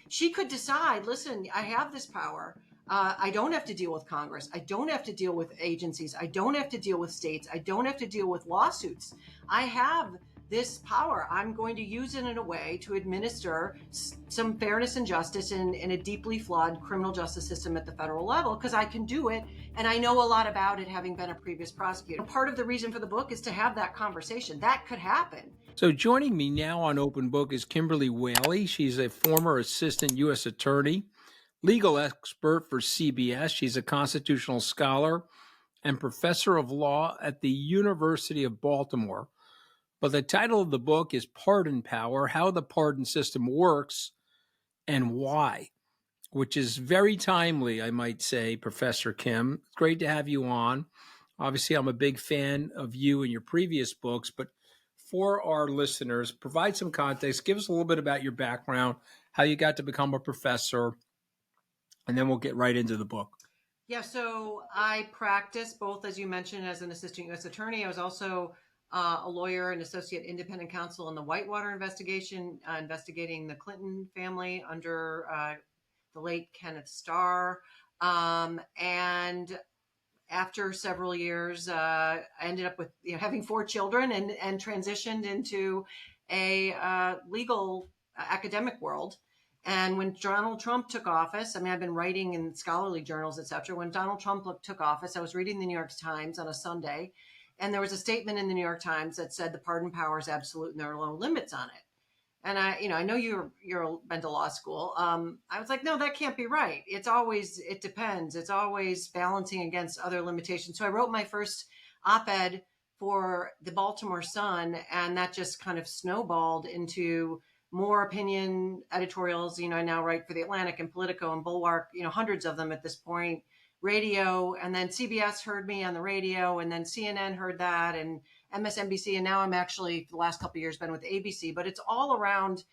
she could decide, listen, I have this power. I don't have to deal with Congress. I don't have to deal with agencies. I don't have to deal with states. I don't have to deal with lawsuits. I have this power. I'm going to use it in a way to administer some fairness and justice in a deeply flawed criminal justice system at the federal level, because I can do it. And I know a lot about it, having been a previous prosecutor. Part of the reason for the book is to have that conversation. That could happen. So joining me now on Open Book is Kimberly Wehle. She's a former assistant U.S. attorney, legal expert for CBS. She's a constitutional scholar and professor of law at the University of Baltimore. But the title of the book is Pardon Power, How the Pardon System Works and Why, which is very timely, I might say, Professor Kim. It's great to have you on. Obviously, I'm a big fan of you and your previous books, but for our listeners, provide some context. Give us a little bit about your background, how you got to become a professor, and then we'll get right into the book. Yeah, so I practiced both, as you mentioned, as an assistant U.S. attorney. I was also a lawyer and associate independent counsel in the Whitewater investigation, investigating the Clinton family under the late Kenneth Starr. And after several years, I ended up with having 4 children and transitioned into a legal academic world. And when Donald Trump took office, I mean, I've been writing in scholarly journals, et cetera. When Donald Trump took office, I was reading the New York Times on a Sunday, and there was a statement in the New York Times that said the pardon power is absolute and there are no limits on it. And I know you're been to law school. I was like, no, that can't be right. It depends. It's always balancing against other limitations. So I wrote my first op-ed for the Baltimore Sun, and that just kind of snowballed into more opinion editorials. I now write for the Atlantic and Politico and Bulwark, hundreds of them at this point, radio. And then CBS heard me on the radio, and then CNN heard that, and MSNBC. And now I'm actually, for the last couple of years, been with ABC, but it's all around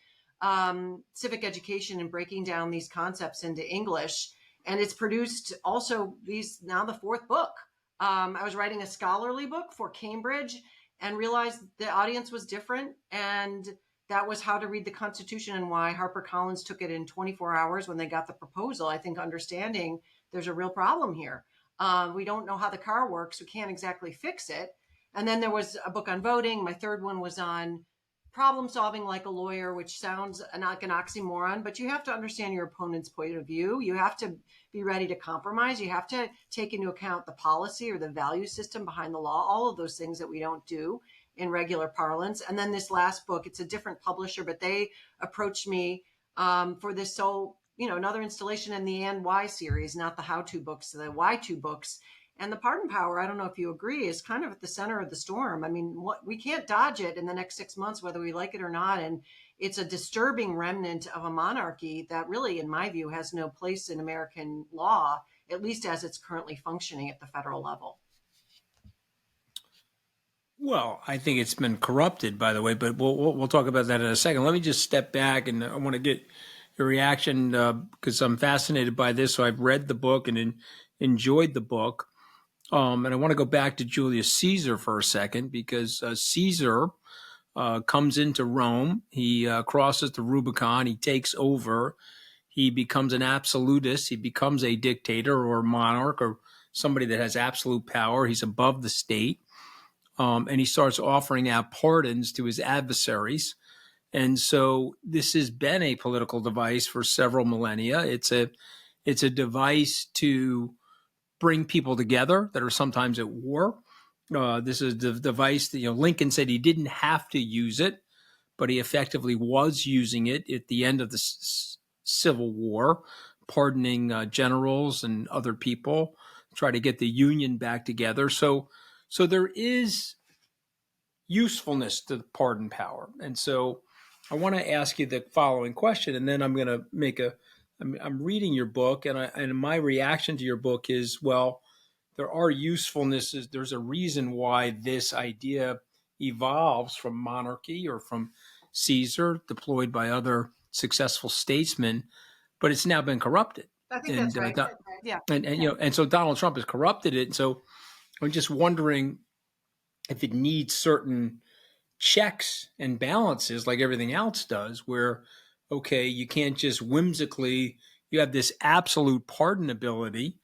civic education and breaking down these concepts into English. And it's produced also now the 4th book. I was writing a scholarly book for Cambridge and realized the audience was different. And that was How to Read the Constitution and Why. HarperCollins took it in 24 hours when they got the proposal. I think understanding there's a real problem here. We don't know how the car works. We can't exactly fix it. And then there was a book on voting. My 3rd one was on problem solving like a lawyer, which sounds like an oxymoron, but you have to understand your opponent's point of view. You have to be ready to compromise. You have to take into account the policy or the value system behind the law, all of those things that we don't do in regular parlance. And then this last book, it's a different publisher, but they approached me for this. So, another installation in the and why series, not the how-to books, the why-to books. And the pardon power, I don't know if you agree, is kind of at the center of the storm. I mean, we can't dodge it in the next 6 months, whether we like it or not. And it's a disturbing remnant of a monarchy that really, in my view, has no place in American law, at least as it's currently functioning at the federal level. Well, I think it's been corrupted, by the way, but we'll talk about that in a second. Let me just step back, and I want to get your reaction because I'm fascinated by this. So I've read the book and enjoyed the book. And I want to go back to Julius Caesar for a second, because Caesar comes into Rome. He crosses the Rubicon. He takes over. He becomes an absolutist. He becomes a dictator or monarch or somebody that has absolute power. He's above the state. And he starts offering out pardons to his adversaries. And so this has been a political device for several millennia. It's a device to bring people together that are sometimes at war. This is the device that, Lincoln said he didn't have to use it, but he effectively was using it at the end of the Civil War, pardoning generals and other people, try to get the Union back together. So there is usefulness to the pardon power. And so I want to ask you the following question, and then I'm going to I'm reading your book, and my reaction to your book is, well, there are usefulnesses. There's a reason why this idea evolves from monarchy or from Caesar, deployed by other successful statesmen, but it's now been corrupted. I think that's right. Yeah. And so Donald Trump has corrupted it. And so I'm just wondering if it needs certain checks and balances like everything else does, where okay, you can't just whimsically, you have this absolute pardonability,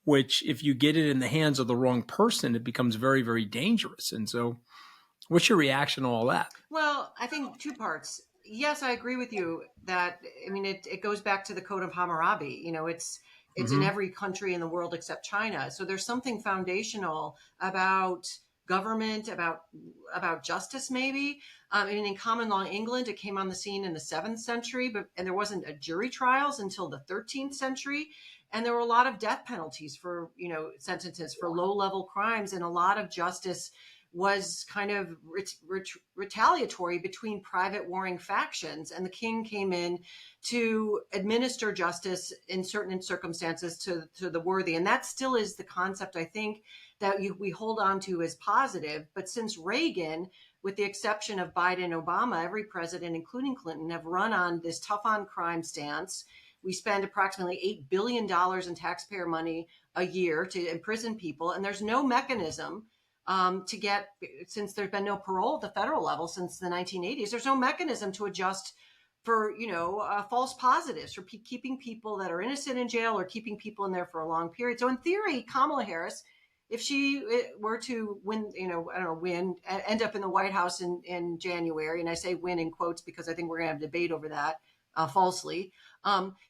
which if you get it in the hands of the wrong person, it becomes very, very dangerous. And so what's your reaction to all that? Well, I think two parts. Yes, I agree with you that, I mean, it goes back to the Code of Hammurabi. You know, it's in Mm-hmm. every country in the world except China. So there's something foundational about government, about justice, maybe. I mean, in common law England, it came on the scene in the 7th century, and there wasn't a jury trials until the 13th century. And there were a lot of death penalties for, you know, sentences for low level crimes, and a lot of justice was kind of retaliatory between private warring factions, and the king came in to administer justice in certain circumstances to the worthy. And that still is the concept, I think, that we hold on to as positive. But since Reagan, with the exception of Biden and Obama, every president, including Clinton, have run on this tough on crime stance. We spend approximately $8 billion in taxpayer money a year to imprison people, and there's no mechanism to get, since there's been no parole at the federal level since the 1980s, there's no mechanism to adjust for, you know, false positives, for keeping people that are innocent in jail or keeping people in there for a long period. So in theory, Kamala Harris, if she were to win, you know, I don't know, win, end up in the White House in January, and I say win in quotes because I think we're going to have a debate over that falsely,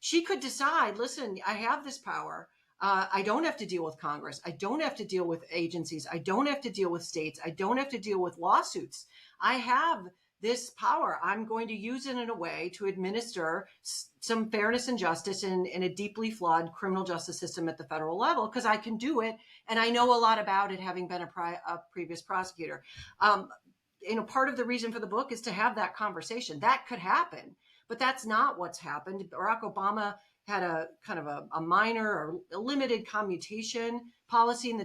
she could decide, listen, I have this power. I don't have to deal with Congress. I don't have to deal with agencies. I don't have to deal with states. I don't have to deal with lawsuits. I have this power. I'm going to use it in a way to administer some fairness and justice in a deeply flawed criminal justice system at the federal level, because I can do it. And I know a lot about it, having been a previous prosecutor. You know, part of the reason for the book is to have that conversation. That could happen, but that's not what's happened. Barack Obama had a kind of a minor or a limited commutation policy in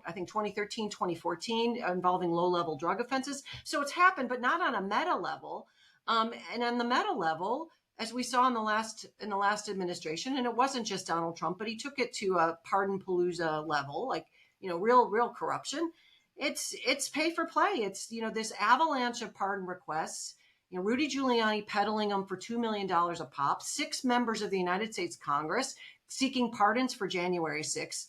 I think 2013, 2014, involving low-level drug offenses. So it's happened, but not on a meta level. And on the meta level, as we saw in the last administration, and it wasn't just Donald Trump, but he took it to a pardon-palooza level, like, you know, real corruption. It's pay for play. It's, you know, this avalanche of pardon requests. You know, Rudy Giuliani peddling them for $2 million a pop, 6 members of the United States Congress seeking pardons for January 6th,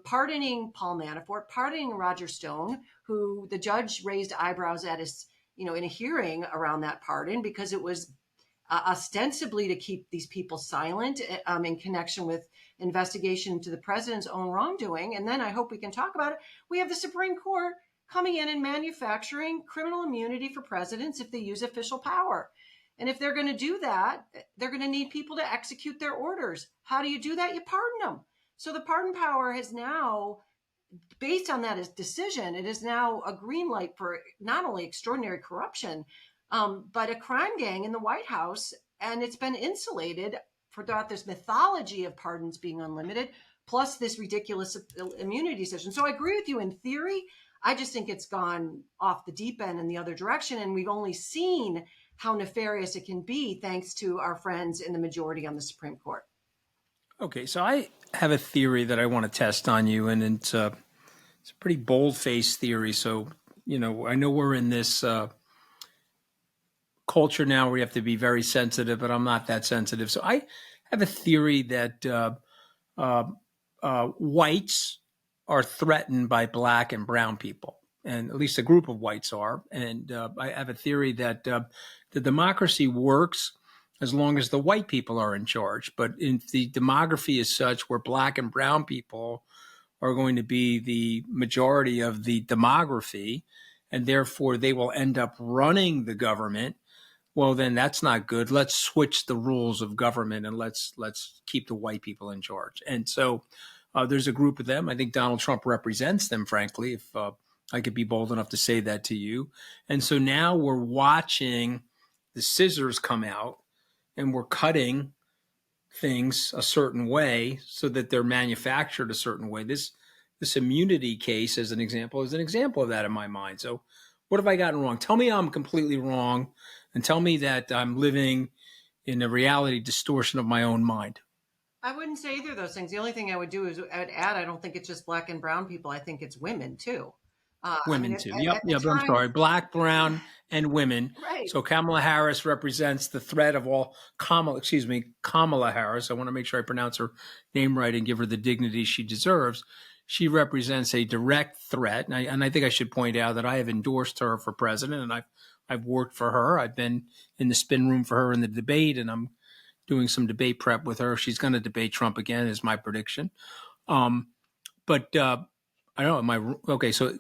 pardoning Paul Manafort, pardoning Roger Stone, who the judge raised eyebrows at us, you know, in a hearing around that pardon, because it was ostensibly to keep these people silent in connection with investigation into the president's own wrongdoing. And then I hope we can talk about it. We have the Supreme Court coming in and manufacturing criminal immunity for presidents if they use official power. And if they're going to do that, they're going to need people to execute their orders. How do you do that? You pardon them. So the pardon power has now, based on that decision, it is now a green light for not only extraordinary corruption, but a crime gang in the White House. And it's been insulated throughout this mythology of pardons being unlimited, plus this ridiculous immunity decision. So I agree with you in theory. I just think it's gone off the deep end in the other direction. And we've only seen how nefarious it can be thanks to our friends in the majority on the Supreme Court. Okay, so I have a theory that I want to test on you, and it's a pretty bold-faced theory. So, you know, I know we're in this culture now where you have to be very sensitive, but I'm not that sensitive. So I have a theory that whites are threatened by black and brown people, and at least a group of whites are. And I have a theory that the democracy works as long as the white people are in charge. But if the demography is such where black and brown people are going to be the majority of the demography, and therefore they will end up running the government, well, then that's not good. Let's switch the rules of government and let's keep the white people in charge. And so there's a group of them. I think Donald Trump represents them, frankly, if I could be bold enough to say that to you. And so now we're watching the scissors come out and we're cutting things a certain way so that they're manufactured a certain way. This immunity case, as an example, is an example of that in my mind. So what have I gotten wrong? Tell me I'm completely wrong, and tell me that I'm living in a reality distortion of my own mind. I wouldn't say either of those things. The only thing I would do is I would add, I don't think it's just black and brown people. I think it's women too. Women too. Yep, at the yep. I'm time, sorry. Black, brown, and women. right. So Kamala Harris represents the threat of all. Kamala Harris. I want to make sure I pronounce her name right and give her the dignity she deserves. She represents a direct threat, and I think I should point out that I have endorsed her for president, and I've worked for her. I've been in the spin room for her in the debate, and I'm doing some debate prep with her. She's going to debate Trump again, is my prediction. But I don't know. Am I okay? So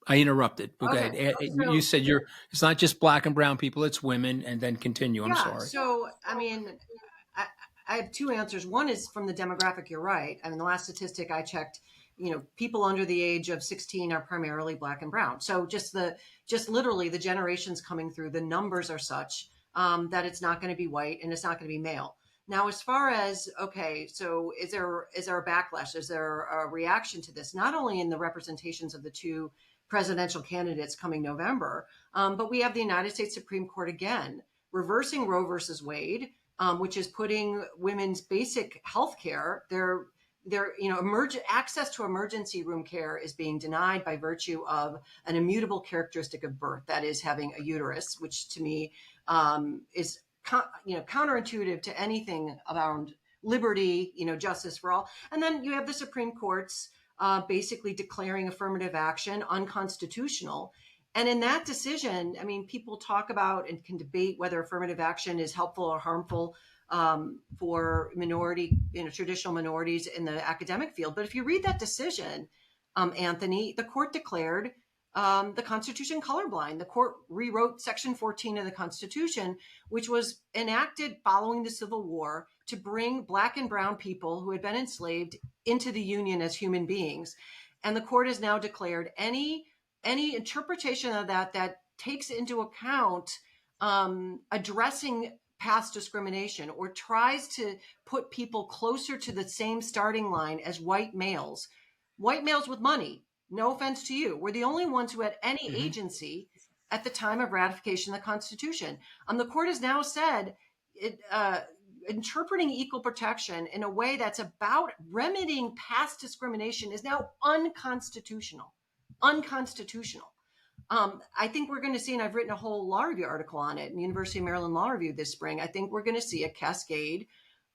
I interrupted. Okay. You said it's not just black and brown people, it's women, and then continue. I'm sorry. So, I mean, I have two answers. One is from the demographic. You're right. I mean, the last statistic I checked, people under the age of 16 are primarily black and brown. So just literally the generations coming through, the numbers are such that it's not going to be white and it's not going to be male. Now, as far as, okay, so is there a backlash? Is there a reaction to this? Not only in the representations of the two presidential candidates coming November, but we have the United States Supreme Court again reversing Roe versus Wade, which is putting women's basic health care, their access to emergency room care is being denied by virtue of an immutable characteristic of birth, that is having a uterus, which to me is counterintuitive to anything around liberty, justice for all. And then you have the Supreme Court's basically declaring affirmative action unconstitutional. And in that decision, I mean, people talk about and can debate whether affirmative action is helpful or harmful for traditional minorities in the academic field. But if you read that decision, Anthony, the court declared the Constitution colorblind. The court rewrote Section 14 of the Constitution, which was enacted following the Civil War to bring black and brown people who had been enslaved into the Union as human beings. And the court has now declared any interpretation of that takes into account addressing past discrimination or tries to put people closer to the same starting line as white males with money. No offense to you. We're the only ones who had any agency at the time of ratification of the Constitution. The court has now said interpreting equal protection in a way that's about remedying past discrimination is now unconstitutional. I think we're going to see, and I've written a whole law review article on it in the University of Maryland Law Review this spring. I think we're going to see a cascade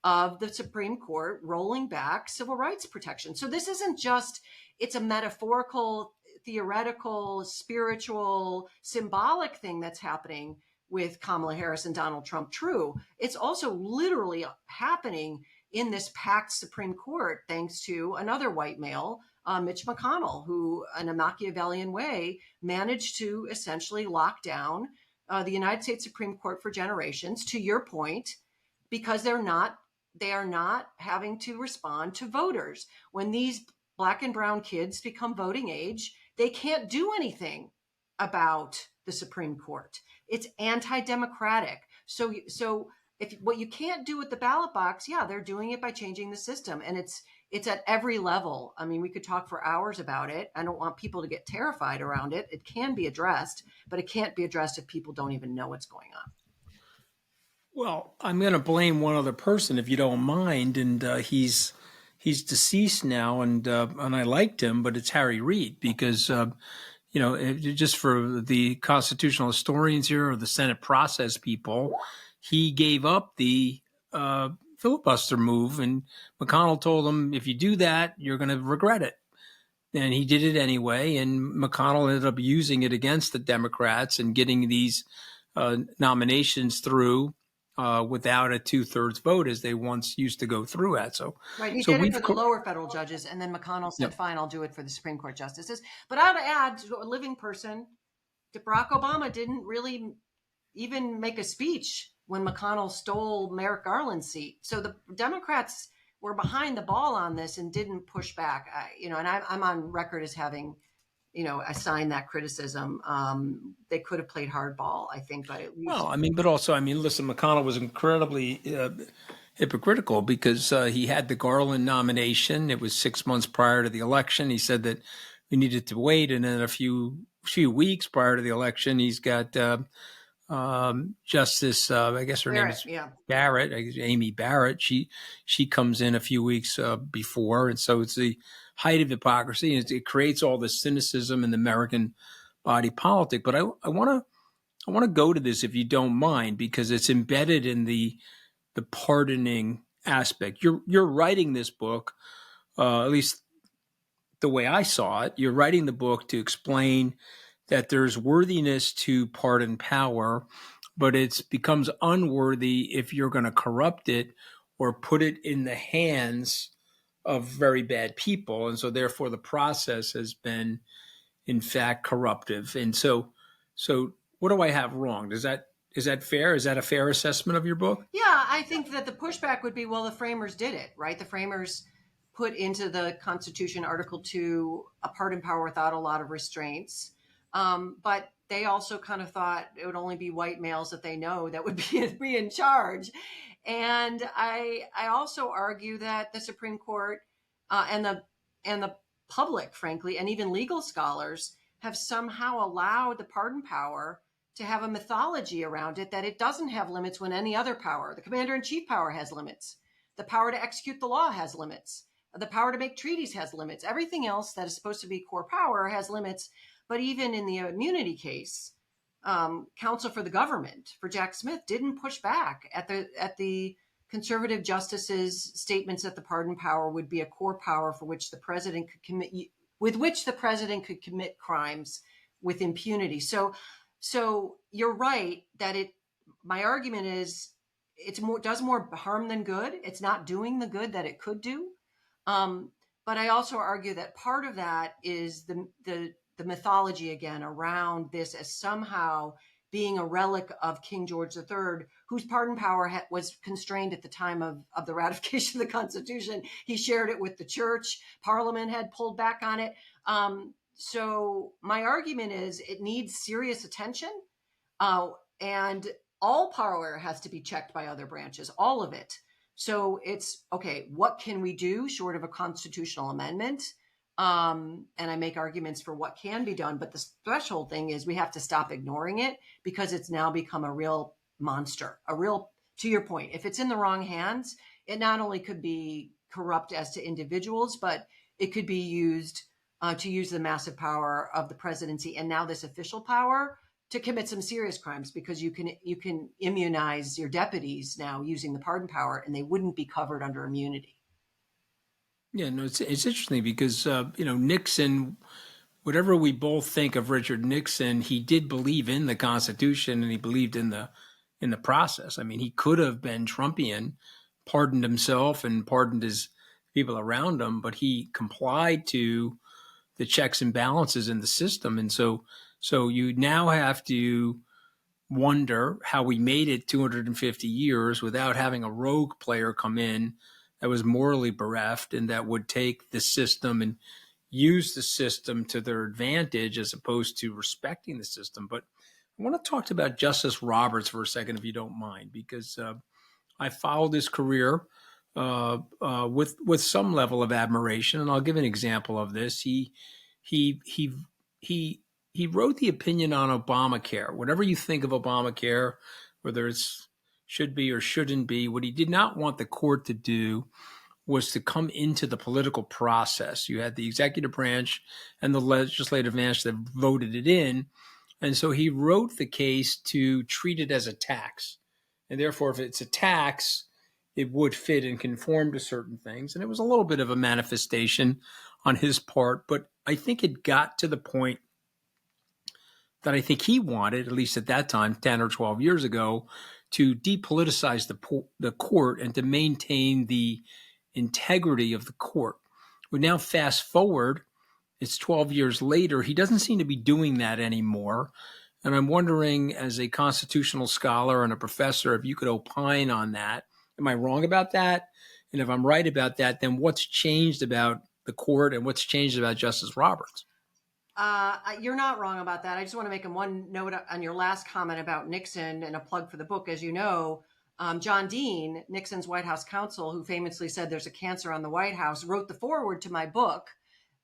of the Supreme Court rolling back civil rights protection. So this isn't just, it's a metaphorical, theoretical, spiritual, symbolic thing that's happening with Kamala Harris and Donald Trump. True. It's also literally happening in this packed Supreme Court, thanks to another white male, Mitch McConnell, who in a Machiavellian way managed to essentially lock down the United States Supreme Court for generations, to your point, because they are not having to respond to voters. When these black and brown kids become voting age, they can't do anything about the Supreme Court. It's anti-democratic. So if what you can't do with the ballot box, they're doing it by changing the system. And it's at every level. I mean, we could talk for hours about it. I don't want people to get terrified around it. It can be addressed, but it can't be addressed if people don't even know what's going on. Well, I'm going to blame one other person, if you don't mind, and he's deceased now, and I liked him, but it's Harry Reid, because just for the constitutional historians here or the Senate process people, he gave up the filibuster move, and McConnell told him, if you do that, you're going to regret it. And he did it anyway, and McConnell ended up using it against the Democrats and getting these nominations through without a 2/3 vote, as they once used to go through at. So, right, he did it for the lower federal judges, and then McConnell said, fine, I'll do it for the Supreme Court justices. But I would add, to a living person, that Barack Obama didn't really even make a speech when McConnell stole Merrick Garland's seat. So the Democrats were behind the ball on this and didn't push back. And I'm on record as having, assigned that criticism. They could have played hardball, I think, but at least. Well, listen, McConnell was incredibly hypocritical because he had the Garland nomination. It was 6 months prior to the election. He said that we needed to wait, and then a few weeks prior to the election, he's got Justice, I guess her name is Barrett, Amy Barrett. She comes in a few weeks before, and so it's the height of hypocrisy, and it creates all this cynicism in the American body politic. But I want to go to this, if you don't mind, because it's embedded in the pardoning aspect. You're writing this book, at least the way I saw it. You're writing the book to explain that there's worthiness to pardon power, but it becomes unworthy if you're going to corrupt it or put it in the hands of very bad people. And so therefore the process has been, in fact, corruptive. And so what do I have wrong? Is that fair? Is that a fair assessment of your book? Yeah, I think that the pushback would be, well, the framers did it, right? The framers put into the Constitution, Article 2, a pardon power without a lot of restraints. But they also kind of thought it would only be white males that they know that would be in charge. And I also argue that the Supreme Court and the public, frankly, and even legal scholars have somehow allowed the pardon power to have a mythology around it, that it doesn't have limits when any other power, the commander-in-chief power, has limits. The power to execute the law has limits. The power to make treaties has limits. Everything else that is supposed to be core power has limits. But even in the immunity case, counsel for the government, for Jack Smith, didn't push back at the conservative justices' statements that the pardon power would be a core power for which the president could commit crimes with impunity. So you're right that my argument is does more harm than good. It's not doing the good that it could do. But I also argue that part of that is the mythology again around this as somehow being a relic of King George III, whose pardon power was constrained at the time of the ratification of the Constitution. He shared it with the church. Parliament had pulled back on it. So my argument is it needs serious attention, and all power has to be checked by other branches, all of it. So it's, okay, what can we do short of a constitutional amendment? And I make arguments for what can be done. But the threshold thing is we have to stop ignoring it, because it's now become a real monster, to your point, if it's in the wrong hands, it not only could be corrupt as to individuals, but it could be used to use the massive power of the presidency and now this official power to commit some serious crimes, because you can immunize your deputies now using the pardon power, and they wouldn't be covered under immunity. Yeah, no, it's interesting because Nixon, whatever we both think of Richard Nixon, he did believe in the Constitution and he believed in the process. I mean, he could have been Trumpian, pardoned himself and pardoned his people around him, but he complied to the checks and balances in the system, and so you now have to wonder how we made it 250 years without having a rogue player come in that was morally bereft and that would take the system and use the system to their advantage as opposed to respecting the system. But I want to talk about Justice Roberts for a second, if you don't mind, because I followed his career with some level of admiration, and I'll give an example of this. He wrote the opinion on Obamacare. Whatever you think of Obamacare, whether it's should be or shouldn't be, what he did not want the court to do was to come into the political process. You had the executive branch and the legislative branch that voted it in. And so he wrote the case to treat it as a tax. And therefore, if it's a tax, it would fit and conform to certain things. And it was a little bit of a manifestation on his part, but I think it got to the point that I think he wanted, at least at that time, 10 or 12 years ago, to depoliticize the court and to maintain the integrity of the court. We now fast forward, it's 12 years later, he doesn't seem to be doing that anymore. And I'm wondering, as a constitutional scholar and a professor, if you could opine on that. Am I wrong about that? And if I'm right about that, then what's changed about the court and what's changed about Justice Roberts? You're not wrong about that. I just want to make one note on your last comment about Nixon and a plug for the book. As you know, John Dean, Nixon's White House counsel, who famously said there's a cancer on the White House, wrote the foreword to my book.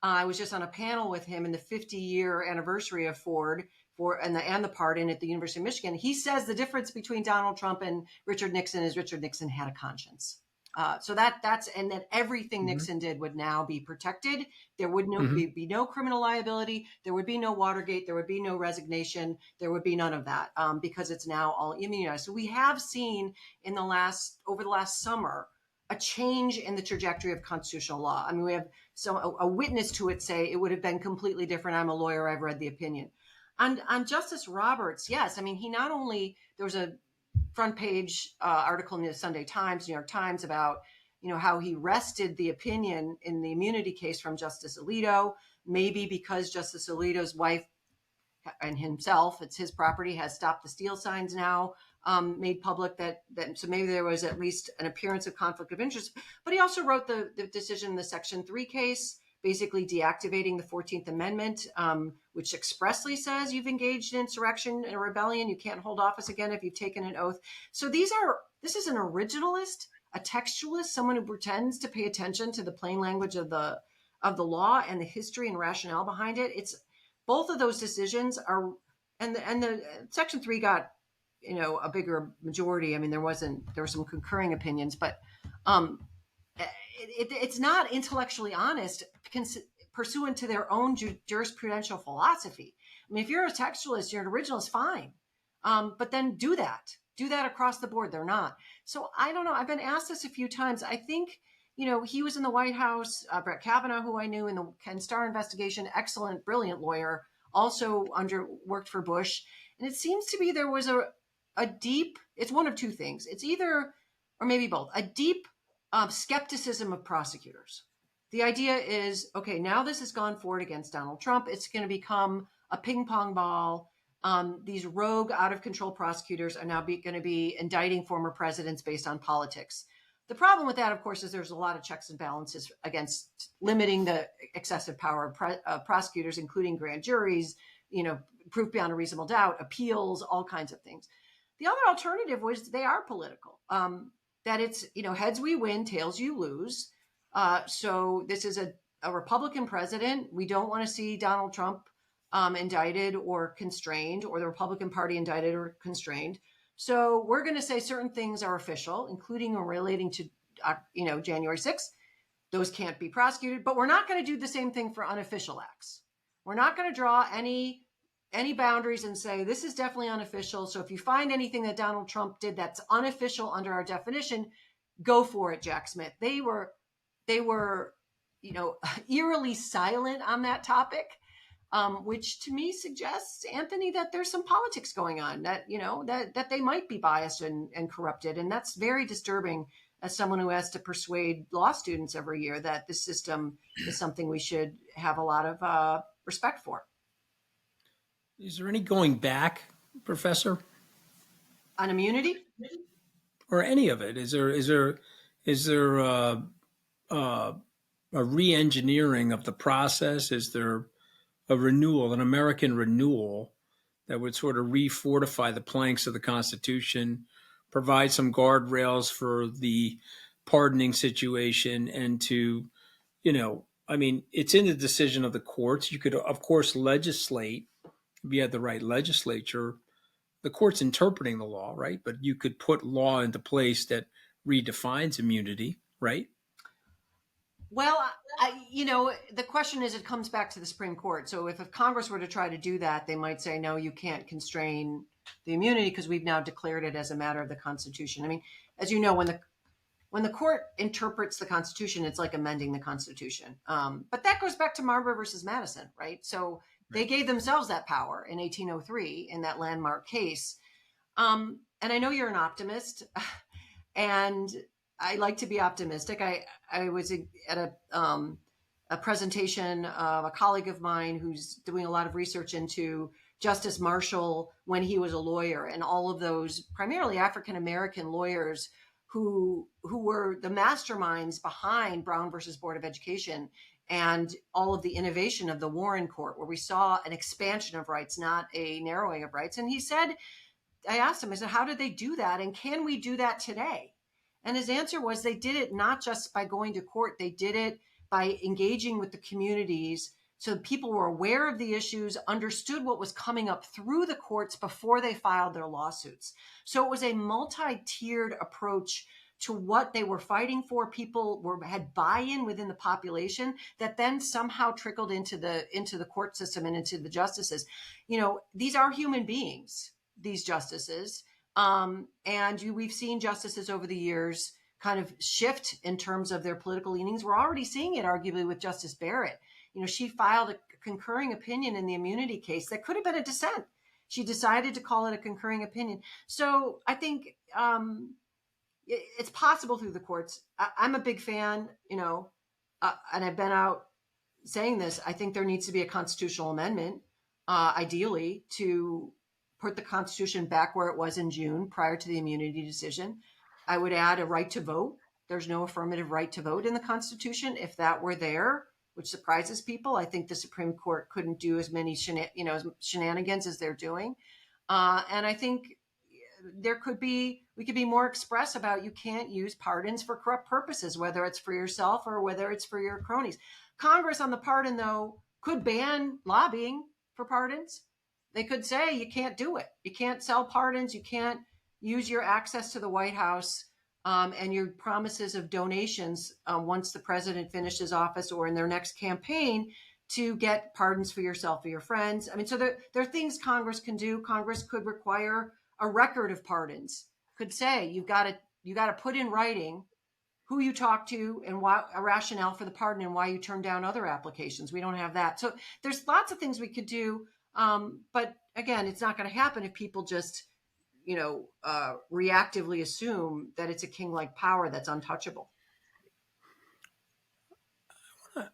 I was just on a panel with him in the 50-year anniversary of Ford and the pardon at the University of Michigan. He says the difference between Donald Trump and Richard Nixon is Richard Nixon had a conscience. So that's and that everything Nixon did would now be protected. There would be no criminal liability. There would be no Watergate. There would be no resignation. There would be none of that because it's now all immunized. So we have seen over the last summer a change in the trajectory of constitutional law. I mean, we have a witness to it say it would have been completely different. I'm a lawyer. I've read the opinion. On Justice Roberts, yes. I mean, he not only, there was a front page article in the Sunday Times, New York Times, about, how he rested the opinion in the immunity case from Justice Alito, maybe because Justice Alito's wife and himself, it's his property, has stopped the steal signs now, made public that so maybe there was at least an appearance of conflict of interest. But he also wrote the decision in the Section 3 case, basically deactivating the 14th Amendment, which expressly says you've engaged in insurrection and rebellion. You can't hold office again if you've taken an oath. So this is an originalist, a textualist, someone who pretends to pay attention to the plain language of the law and the history and rationale behind it. It's both of those decisions are, and the Section 3 got, a bigger majority. I mean, there were some concurring opinions, but it's not intellectually honest pursuant to their own jurisprudential philosophy. I mean, if you're a textualist, you're an originalist, fine. But then do that across the board. They're not. So I don't know. I've been asked this a few times. I think, he was in the White House, Brett Kavanaugh, who I knew in the Ken Starr investigation, excellent, brilliant lawyer, also worked for Bush. And it seems to be there was a deep, it's one of two things. It's either, or maybe both, a deep skepticism of prosecutors. The idea is, okay, now this has gone forward against Donald Trump. It's going to become a ping pong ball. These rogue, out of control prosecutors are now going to be indicting former presidents based on politics. The problem with that, of course, is there's a lot of checks and balances against limiting the excessive power of prosecutors, including grand juries, proof beyond a reasonable doubt, appeals, all kinds of things. The other alternative was they are political. That it's, heads we win, tails you lose. So this is a Republican president. We don't want to see Donald Trump indicted or constrained, or the Republican Party indicted or constrained. So we're going to say certain things are official, including relating to, January 6th. Those can't be prosecuted, but we're not going to do the same thing for unofficial acts. We're not going to draw any boundaries and say, this is definitely unofficial. So if you find anything that Donald Trump did that's unofficial under our definition, go for it, Jack Smith. They were, eerily silent on that topic, which to me suggests, Anthony, that there's some politics going on, that, that they might be biased and corrupted. And that's very disturbing as someone who has to persuade law students every year that this system is something we should have a lot of respect for. Is there any going back, Professor? On immunity? Or any of it? Is there a re-engineering of the process? Is there a renewal, an American renewal that would sort of refortify the planks of the Constitution, provide some guardrails for the pardoning situation, and to, it's in the decision of the courts. You could, of course, legislate if you had the right legislature. The court's interpreting the law, right? But you could put law into place that redefines immunity, right? Well, the question is, it comes back to the Supreme Court. So if Congress were to try to do that, they might say, no, you can't constrain the immunity because we've now declared it as a matter of the Constitution. I mean, as you know, when the court interprets the Constitution, it's like amending the Constitution. But that goes back to Marbury versus Madison, right? So they gave themselves that power in 1803 in that landmark case. And I know you're an optimist, and I like to be optimistic. I was at a presentation of a colleague of mine who's doing a lot of research into Justice Marshall when he was a lawyer, and all of those primarily African-American lawyers who were the masterminds behind Brown versus Board of Education and all of the innovation of the Warren Court, where we saw an expansion of rights, not a narrowing of rights. And he said, I asked him, I said, how did they do that? And can we do that today? And his answer was they did it not just by going to court. They did it by engaging with the communities So people were aware of the issues, understood what was coming up through the courts before they filed their lawsuits. So it was a multi-tiered approach to what they were fighting for. People had buy-in within the population that then somehow trickled into the court system and into the justices. These are human beings, these justices. We've seen justices over the years kind of shift in terms of their political leanings. We're already seeing it arguably with Justice Barrett. She filed a concurring opinion in the immunity case that could have been a dissent. She decided to call it a concurring opinion. So I think it's possible through the courts. I'm a big fan, and I've been out saying this. I think there needs to be a constitutional amendment, ideally, to put the Constitution back where it was in June prior to the immunity decision. I would add a right to vote. There's no affirmative right to vote in the Constitution. If that were there, which surprises people, I think the Supreme Court couldn't do as many shenanigans as they're doing. And I think we could be more express about you can't use pardons for corrupt purposes, whether it's for yourself or whether it's for your cronies. Congress on the pardon, though, could ban lobbying for pardons. They could say you can't do it. You can't sell pardons. You can't use your access to the White House and your promises of donations once the president finishes office or in their next campaign to get pardons for yourself or your friends. I mean, so there are things Congress can do. Congress could require a record of pardons, could say you got to put in writing who you talked to and why, a rationale for the pardon and why you turned down other applications. We don't have that. So there's lots of things we could do. But again, it's not going to happen if people just reactively assume that it's a king-like power that's untouchable. I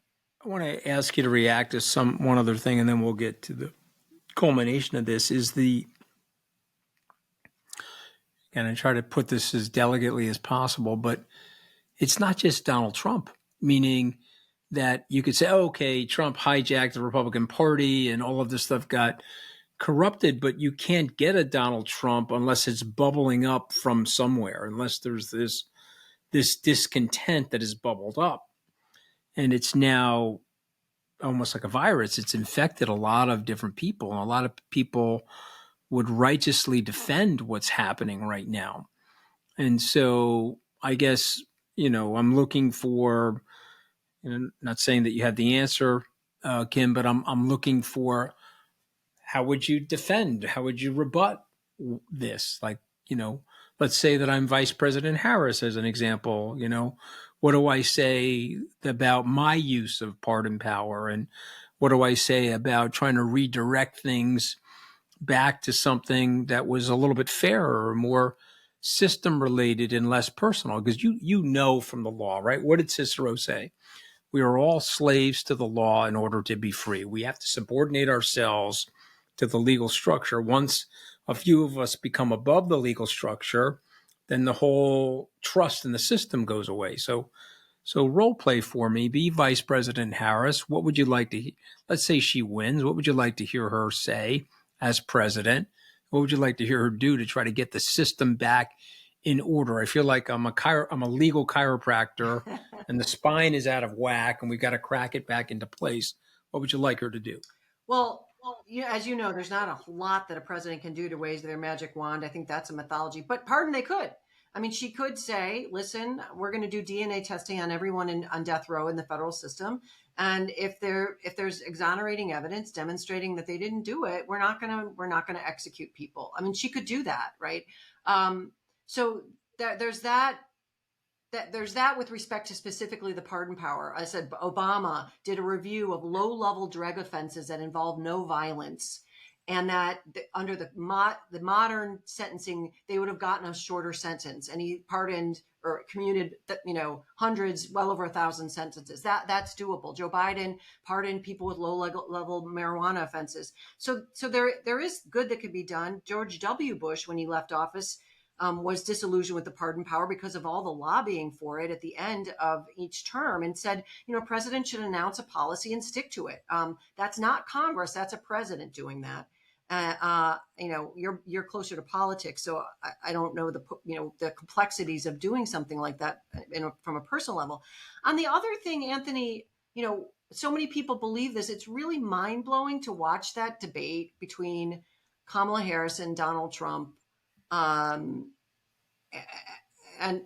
want to ask you to react to one other thing, and then we'll get to the culmination of this. And I try to put this as delicately as possible, but it's not just Donald Trump, meaning that you could say, okay, Trump hijacked the Republican Party and all of this stuff got corrupted, but you can't get a Donald Trump unless it's bubbling up from somewhere, unless there's this discontent that is bubbled up. And it's now almost like a virus. It's infected a lot of different people, and a lot of people would righteously defend what's happening right now. And so I guess, I'm looking for, not saying that you have the answer, Kim, but I'm looking for, how would you defend? How would you rebut this? Like, let's say that I'm Vice President Harris as an example. What do I say about my use of pardon power? And what do I say about trying to redirect things back to something that was a little bit fairer, more system related and less personal? Because you know from the law, right? What did Cicero say? We are all slaves to the law in order to be free. We have to subordinate ourselves to the legal structure. Once a few of us become above the legal structure, then the whole trust in the system goes away. So role play for me. Be Vice President Harris. What would you like to, let's say she wins, what would you like to hear her say as president? What would you like to hear her do to try to get the system back in order? I feel like I'm a legal chiropractor and the spine is out of whack and we've got to crack it back into place. What would you like her to do? Well, as you know, there's not a lot that a president can do to raise their magic wand. I think that's a mythology, but pardon, they could. I mean, she could say, listen, we're going to do DNA testing on everyone on death row in the federal system. And if there's exonerating evidence demonstrating that they didn't do it, we're not going to execute people. I mean, she could do that, right? So there's that with respect to specifically the pardon power. I said Obama did a review of low-level drug offenses that involve no violence, and that under the modern sentencing, they would have gotten a shorter sentence. And he pardoned or commuted, hundreds, well over 1,000 sentences. That's doable. Joe Biden pardoned people with low-level marijuana offenses. So there is good that could be done. George W. Bush, when he left office, was disillusioned with the pardon power because of all the lobbying for it at the end of each term, and said, president should announce a policy and stick to it. That's not Congress. That's a president doing that. You're closer to politics, so I don't know the complexities of doing something like that from a personal level. On the other thing, Anthony, so many people believe this. It's really mind blowing to watch that debate between Kamala Harris and Donald Trump. And I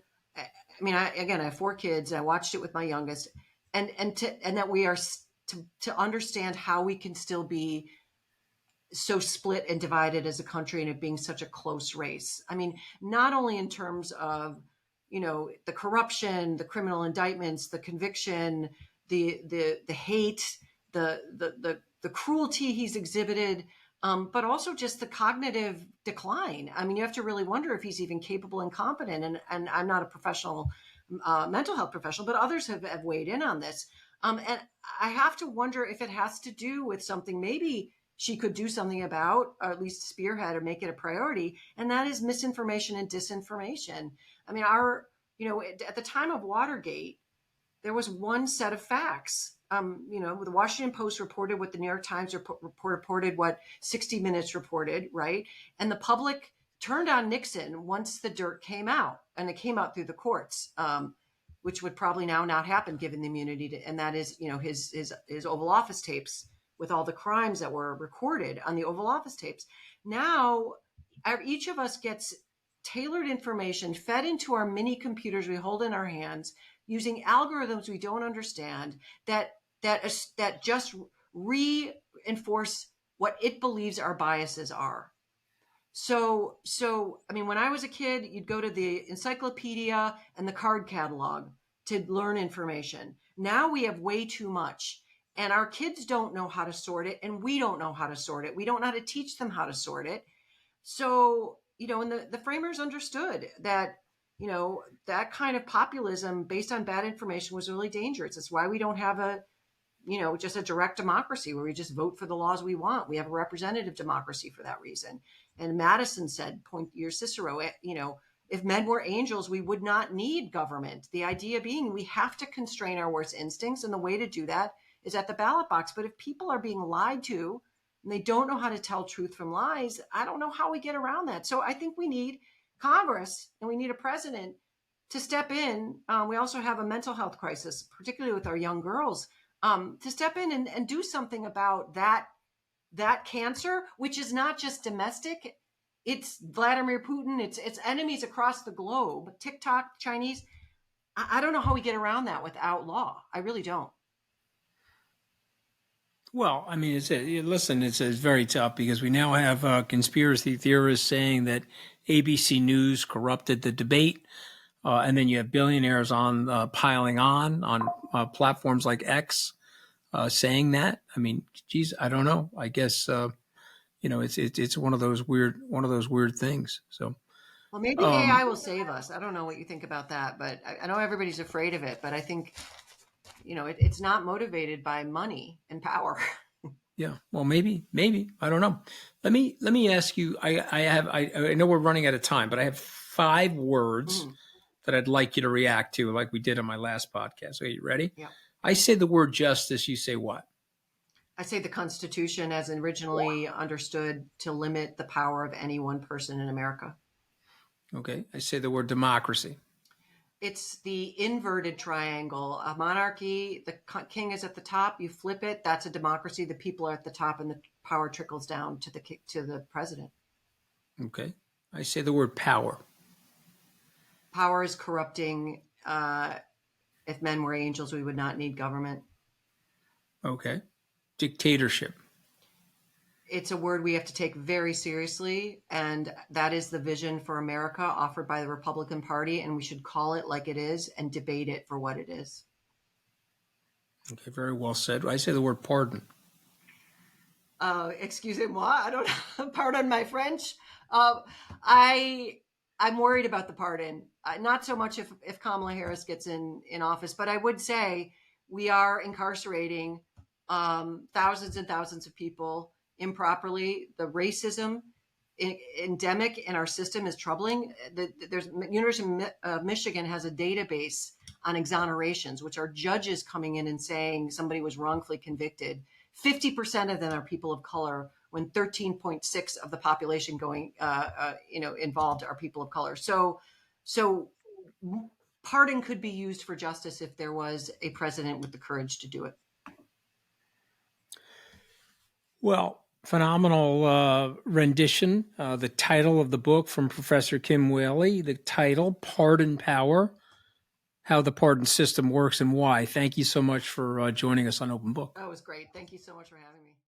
mean, I have 4 kids. I watched it with my youngest, and that we are to understand how we can still be so split and divided as a country, and it being such a close race. I mean, not only in terms of, the corruption, the criminal indictments, the conviction, the hate, the cruelty he's exhibited, but also just the cognitive decline. I mean, you have to really wonder if he's even capable and competent. And I'm not a professional, mental health professional, but others have weighed in on this. And I have to wonder if it has to do with something maybe she could do something about, or at least spearhead or make it a priority. And that is misinformation and disinformation. I mean, at the time of Watergate, there was one set of facts. The Washington Post reported what the New York Times reported, what 60 Minutes reported, right? And the public turned on Nixon once the dirt came out, and it came out through the courts, which would probably now not happen given the immunity. And that is, his Oval Office tapes with all the crimes that were recorded on the Oval Office tapes. Now, each of us gets tailored information fed into our mini computers we hold in our hands, using algorithms we don't understand that just reinforce what it believes our biases are. So I mean, when I was a kid, you'd go to the encyclopedia and the card catalog to learn information. Now we have way too much, and our kids don't know how to sort it, and we don't know how to sort it. We don't know how to teach them how to sort it. So, and the framers understood that, that kind of populism based on bad information was really dangerous. That's why we don't have just a direct democracy where we just vote for the laws we want. We have a representative democracy for that reason. And Madison said, point your Cicero, if men were angels, we would not need government. The idea being we have to constrain our worst instincts. And the way to do that is at the ballot box. But if people are being lied to and they don't know how to tell truth from lies, I don't know how we get around that. So I think we need Congress and we need a president to step in. We also have a mental health crisis, particularly with our young girls, to step in and do something about that cancer, which is not just domestic. It's Vladimir Putin. It's enemies across the globe. TikTok, Chinese. I don't know how we get around that without law. I really don't. Well, I mean, it's very tough because we now have conspiracy theorists saying that ABC News corrupted the debate. And then you have billionaires piling on platforms like X saying that. I mean, geez, I don't know. I guess, it's one of those weird things. So, well, maybe AI will save us. I don't know what you think about that, but I know everybody's afraid of it, but I think, it's not motivated by money and power. Yeah. Well, maybe, I don't know. Let me ask you, I know we're running out of time, but I have 5 words that I'd like you to react to, like we did on my last podcast. Are you ready? Yeah. I say the word justice. You say what? I say the Constitution as originally understood to limit the power of any one person in America. Okay. I say the word democracy. It's the inverted triangle. A monarchy, the king is at the top. You flip it, that's a democracy. The people are at the top, and the power trickles down to the president. Okay. I say the word power. Power is corrupting. If men were angels, we would not need government. Okay. Dictatorship. It's a word we have to take very seriously, and that is the vision for America offered by the Republican Party, and we should call it like it is and debate it for what it is. Okay, very well said. I say the word pardon. Excusez-moi, I don't know. Pardon my French. I'm worried about the pardon. Not so much if Kamala Harris gets in office, but I would say we are incarcerating thousands and thousands of people improperly. The racism endemic in our system is troubling. There's University of Michigan has a database on exonerations, which are judges coming in and saying somebody was wrongfully convicted. 50% of them are people of color, when 13.6 of the population involved are people of color. So pardon could be used for justice if there was a president with the courage to do it. Well, phenomenal rendition. The title of the book from Professor Kim Wehle, the title, Pardon Power, How the Pardon System Works and Why. Thank you so much for joining us on Open Book. That was great. Thank you so much for having me.